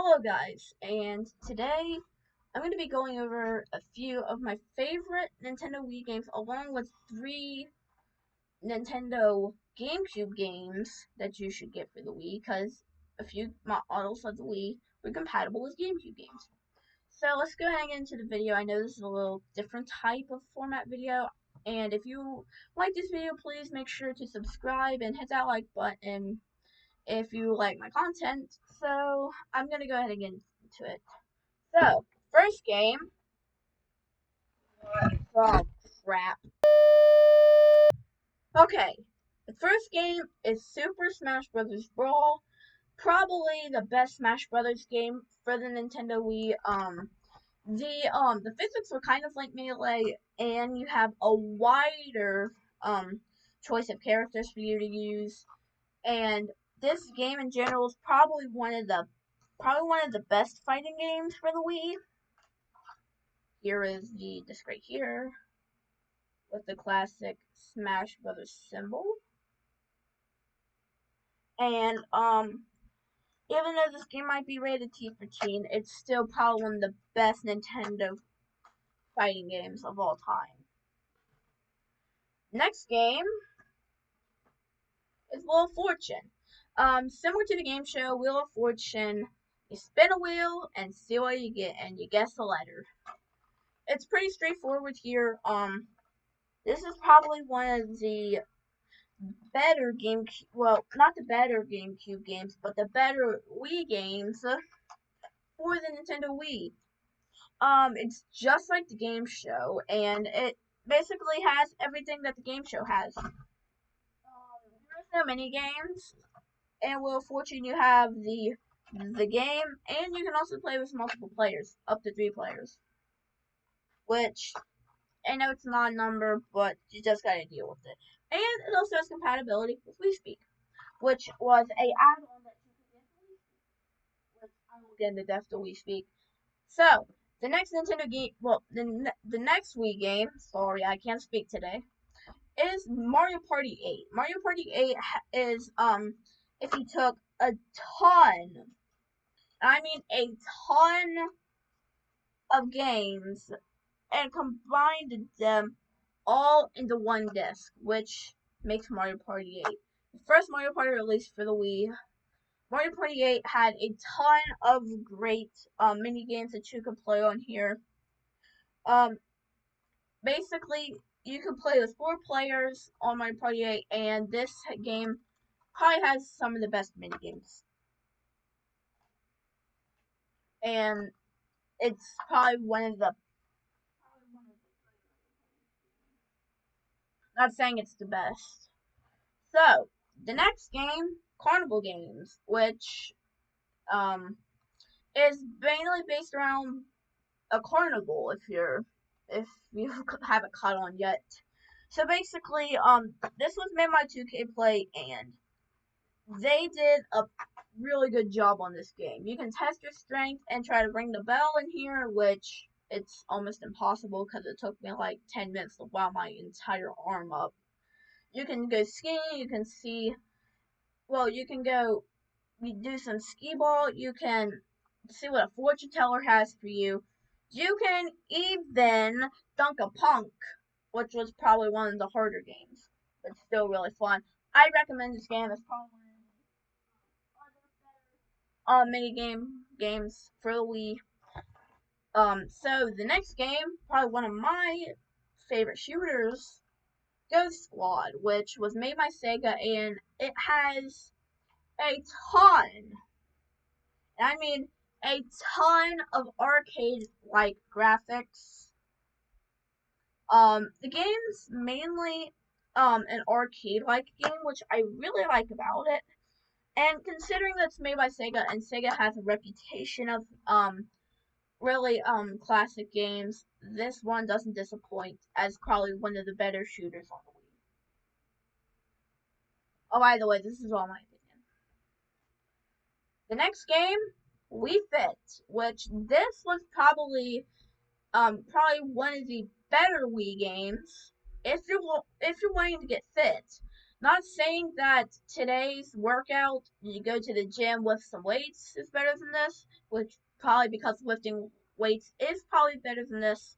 Hello guys, and today I'm going to be going over a few of my favorite Nintendo Wii games along with 3 Nintendo GameCube games that you should get for the Wii because a few models of the Wii were compatible with GameCube games. So let's go ahead and get into the video. I know this is a little different type of format video, and if you like this video, please make sure to subscribe and hit that like button if you like my content. So I'm gonna go ahead and get into it. So first game. Oh crap. Okay, the first game is Super Smash Bros. Brawl. Probably the best Smash Brothers game for the Nintendo Wii. The physics were kind of like Melee, and you have a wider choice of characters for you to use. And this game in general is probably one of the best fighting games for the Wii. Here is the disc right here with the classic Smash Brothers symbol. And even though this game might be rated T for teen, it's still probably one of the best Nintendo fighting games of all time. Next game is Wheel of Fortune. Similar to the game show Wheel of Fortune, you spin a wheel and see what you get, and you guess the letter. It's pretty straightforward here. This is probably one of the better GameCube, well, not the better GameCube games, but the better Wii games for the Nintendo Wii. It's just like the game show, and it basically has everything that the game show has. There's no mini games, and Wheel of Fortune you have the game, and you can also play with multiple players, up to 3 players. Which I know it's not a number, but you just gotta deal with it. And it also has compatibility with Wii Speak, which was a add-on that you could get for Wii Speak, which I will get into depth to Wii Speak. So the next Nintendo game, well, the next Wii game, sorry, I can't speak today, is Mario Party 8. Mario Party 8 is if you took a ton, I mean a ton of games and combined them all into one disc, which makes Mario Party 8. The first Mario Party released for the Wii, Mario Party 8 had a ton of great mini games that you could play on here. Basically, you could play with 4 players on Mario Party 8, and this game probably has some of the best mini games. And it's probably one of the not saying it's the best. So, the next game, Carnival Games, which is mainly based around a carnival if you haven't caught on yet. So basically, this was made by 2K Play, and they did a really good job on this game. You can test your strength and try to ring the bell in here, which it's almost impossible because it took me like 10 minutes to wow my entire arm up. You can go skiing, you can do some skee ball, you can see what a fortune teller has for you. You can even dunk a punk, which was probably one of the harder games, but still really fun. I recommend this game. It's probably one of the mini games for the Wii. So the next game, probably one of my favorite shooters, Ghost Squad, which was made by Sega, and it has a ton, and I mean a ton of arcade-like graphics. The game's mainly an arcade-like game, which I really like about it. And considering that it's made by Sega, and Sega has a reputation of really classic games, this one doesn't disappoint as probably one of the better shooters on the Wii. Oh, by the way, this is all my opinion. The next game, Wii Fit, which this was probably one of the better Wii games if you're wanting to get fit. Not saying that today's workout, you go to the gym with some weights, is better than this, which probably because lifting weights is probably better than this.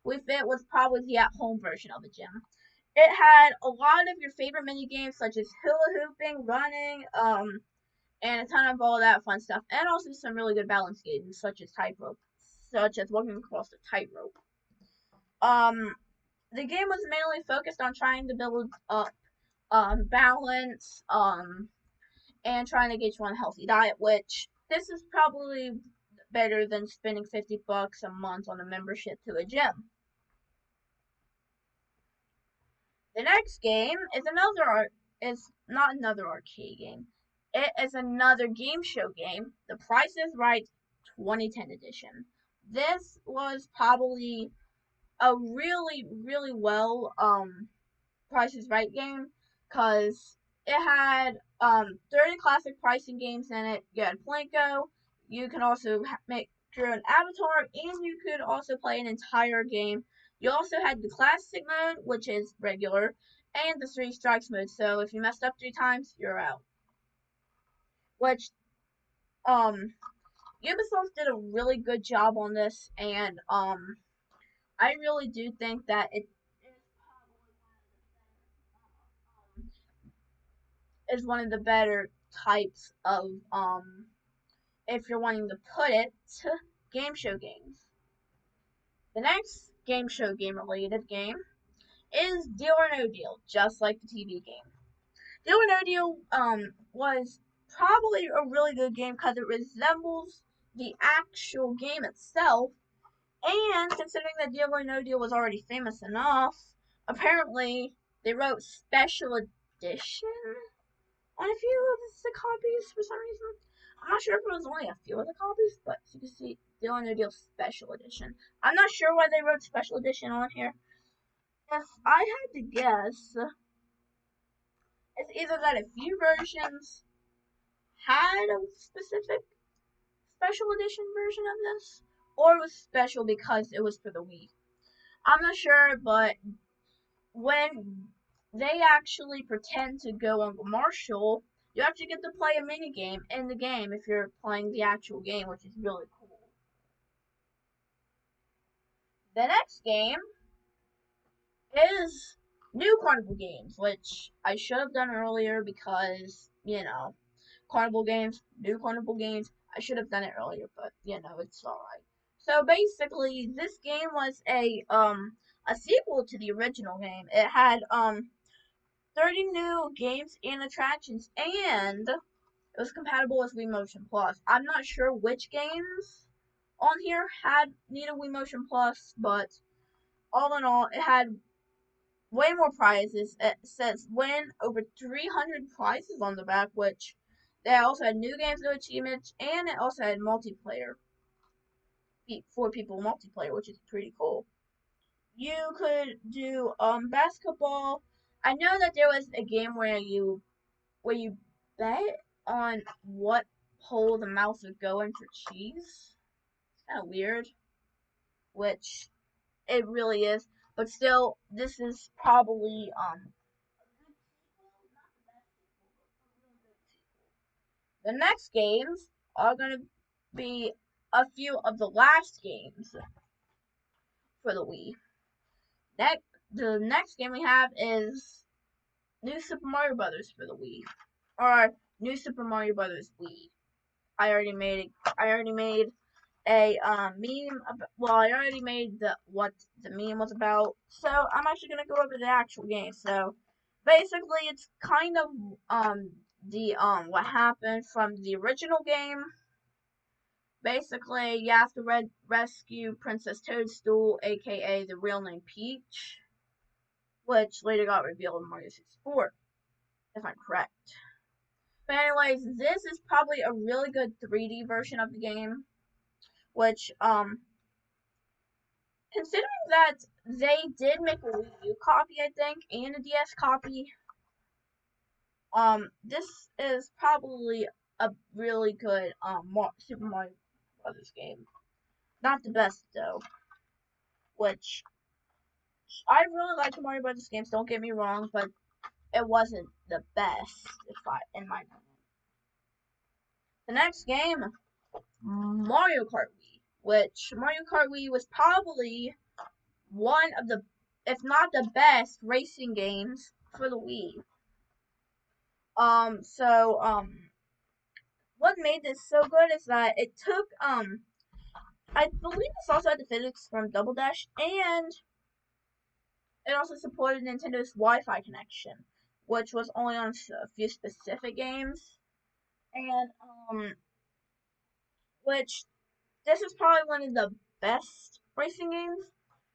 Wii Fit was probably the at-home version of the gym. It had a lot of your favorite mini games such as hula hooping, running, and a ton of all that fun stuff, and also some really good balance games such as tightrope, such as walking across the tightrope. Um, the game was mainly focused on trying to build up balance, and trying to get you on a healthy diet, which this is probably better than spending $50 a month on a membership to a gym. The next game is not another arcade game. It is another game show game. The Price is Right 2010 edition. This was probably a really well Price is Right game because it had 30 classic pricing games in it. You had Plinko. You can also make your own avatar, and you could also play an entire game. You also had the classic mode, which is regular, and the three strikes mode. So if you messed up 3 times, you're out. Which Ubisoft did a really good job on this, and I really do think that it is one of the better types of if you're wanting to put it, game show games. The next game show game related game is Deal or No Deal, just like the TV game. Deal or No Deal was probably a really good game because it resembles the actual game itself, and considering that Deal or No Deal was already famous enough, apparently they wrote special edition on a few of the copies for some reason. I'm not sure if it was only a few of the copies, but you can see Deal or No Deal Special Edition. I'm not sure why they wrote Special Edition on here. If I had to guess, it's either that a few versions had a specific Special Edition version of this, or it was special because it was for the Wii. I'm not sure, but when they actually pretend to go on commercial, you actually get to play a mini game in the game if you're playing the actual game, which is really cool. The next game is new Carnival Games, which I should have done earlier because, Carnival Games, new Carnival Games. I should have done it earlier, but it's alright. So basically, this game was a sequel to the original game. It had 30 new games and attractions, and it was compatible with Wii Motion Plus. I'm not sure which games on here had needed Wii Motion Plus, but all in all, it had way more prizes. It says win over 300 prizes on the back, which they also had new games, new achievements, and it also had multiplayer, 4 people multiplayer, which is pretty cool. You could do basketball. I know that there was a game where you bet on what hole the mouse would go in for cheese. It's kind of weird, which it really is. But still, this is probably the next games are gonna be a few of the last games for the Wii. Next, the next game we have is New Super Mario Brothers for the Wii, or New Super Mario Brothers Wii. I already made a meme. Well, I already made the what the meme was about, so I'm actually gonna go over the actual game. So basically, it's kind of the what happened from the original game. Basically, you have to rescue Princess Toadstool, aka the real name Peach, which later got revealed in Mario 64, if I'm correct. But anyways, this is probably a really good 3D version of the game, which considering that they did make a Wii U copy, I think, and a DS copy, this is probably a really good Super Mario Brothers game. Not the best though, which I really like the Mario Brothers games. Don't get me wrong, but it wasn't the best, in my opinion. The next game, Mario Kart Wii, which Mario Kart Wii was probably one of the, if not the best, racing games for the Wii. What made this so good is that it took, I believe this also had the physics from Double Dash, and it also supported Nintendo's Wi-Fi connection, which was only on a few specific games, and, which, this is probably one of the best racing games.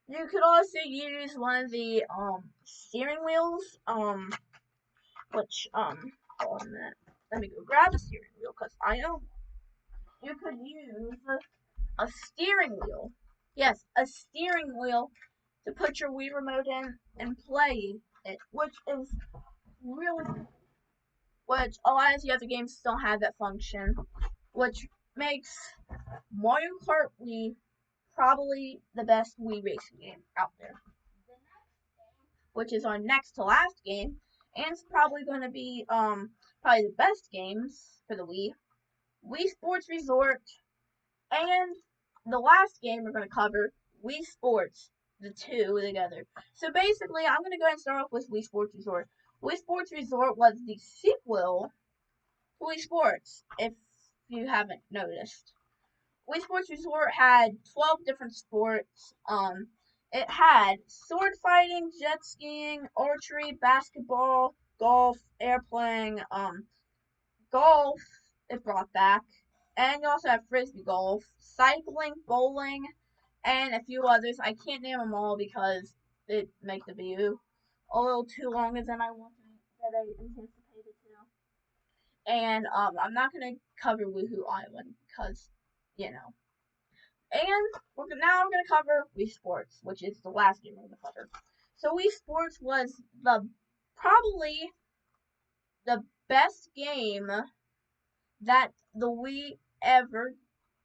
You could also use one of the, steering wheels, which, hold on a minute. Let me go grab a steering wheel, because I know you could use a steering wheel. Yes, a steering wheel to put your Wii remote in and play it, which is really cool. Which a lot of the other games don't have that function, which makes Mario Kart Wii probably the best Wii racing game out there. Which is our next to last game, and it's probably going to be probably the best games for the Wii Sports Resort, and the last game we're going to cover, Wii Sports, the two together. So basically, I'm going to go ahead and start off with Wii Sports Resort. Wii Sports Resort was the sequel to Wii Sports, if you haven't noticed. Wii Sports Resort had 12 different sports. It had sword fighting, jet skiing, archery, basketball, golf, airplane, golf, it brought back. And you also have frisbee golf, cycling, bowling, and a few others. I can't name them all because it makes the video a little too longer than I anticipated to. And I'm not gonna cover Woohoo Island because, you know. And now I'm gonna cover Wii Sports, which is the last game I'm gonna cover. So Wii Sports was probably the best game that the Wii ever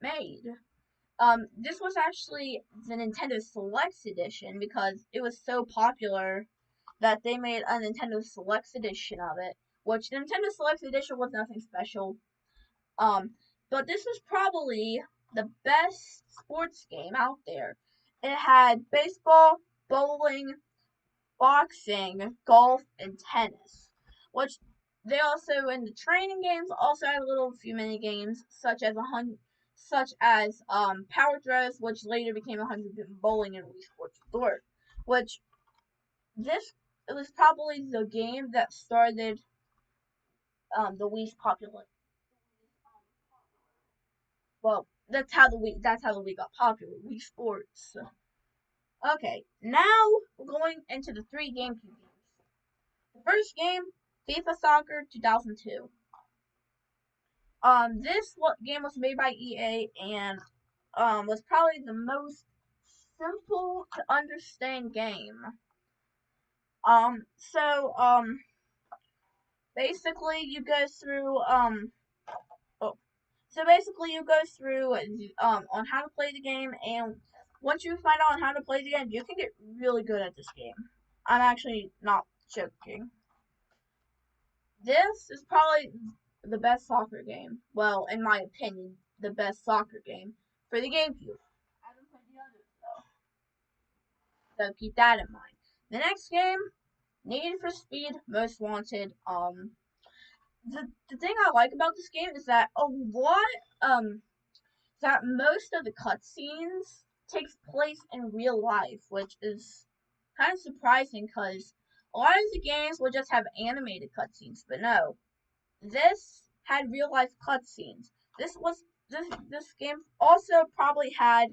made. This was actually the Nintendo Selects Edition because it was so popular that they made a Nintendo Selects Edition of it, which the Nintendo Selects Edition was nothing special. But this was probably the best sports game out there. It had baseball, bowling, boxing, golf, and tennis, which they also in the training games also had a little few mini games such as power throws, which later became 100 bowling and Wii Sports Resort, which it was probably the game that started the Wii's popular. Well, that's how the Wii got popular. Wii Sports. Okay, now we're going into the three GameCube games. The first game, FIFA Soccer 2002. This game was made by EA and was probably the most simple to understand game. So basically you go through on how to play the game, and once you find out on how to play the game, you can get really good at this game. I'm actually not joking. This is probably the best soccer game. Well, in my opinion, the best soccer game for the GameCube. I haven't played the others though, so keep that in mind. The next game, Need for Speed Most Wanted. The thing I like about this game is that that most of the cutscenes takes place in real life, which is kind of surprising because a lot of the games will just have animated cutscenes, but no, this had real life cutscenes. This game also probably had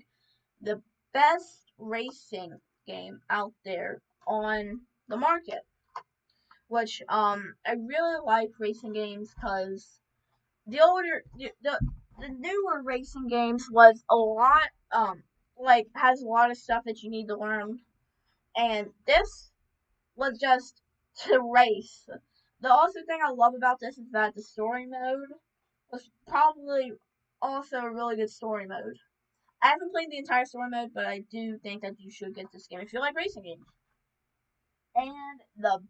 the best racing game out there on the market, which I really like racing games because the newer racing games was a lot has a lot of stuff that you need to learn, and this was just to race. The also thing I love about this is that the story mode was probably also a really good story mode. I haven't played the entire story mode, but I do think that you should get this game if you like racing games. And the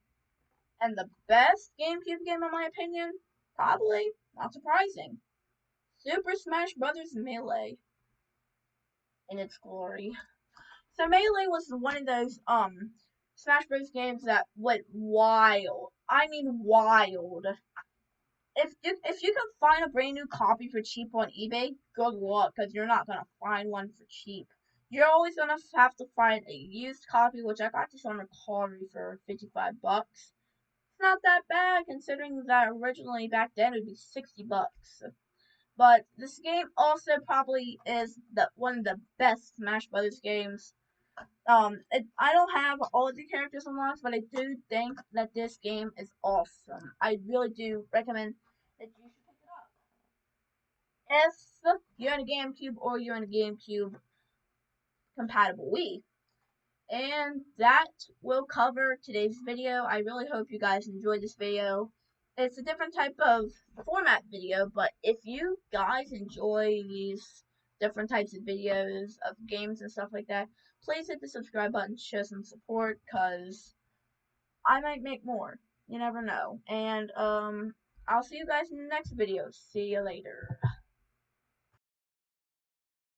And the best GameCube game, in my opinion, probably, not surprising, Super Smash Bros. Melee in its glory. So Melee was one of those Smash Bros. Games that went wild. I mean wild. If you can find a brand new copy for cheap on eBay, good luck, because you're not gonna find one for cheap. You're always gonna have to find a used copy, which I got this on Recallery for $55. It's not that bad considering that originally back then it would be $60. But this game also probably is the one of the best Smash Brothers games. I don't have all of the characters unlocked, but I do think that this game is awesome. I really do recommend that you should pick it up. If you're in a GameCube or you're in a GameCube compatible Wii. And that will cover today's video. I really hope you guys enjoyed this video. It's a different type of format video, but if you guys enjoy these different types of videos of games and stuff like that, please hit the subscribe button to show some support, because I might make more. You never know. And I'll see you guys in the next video. See you later.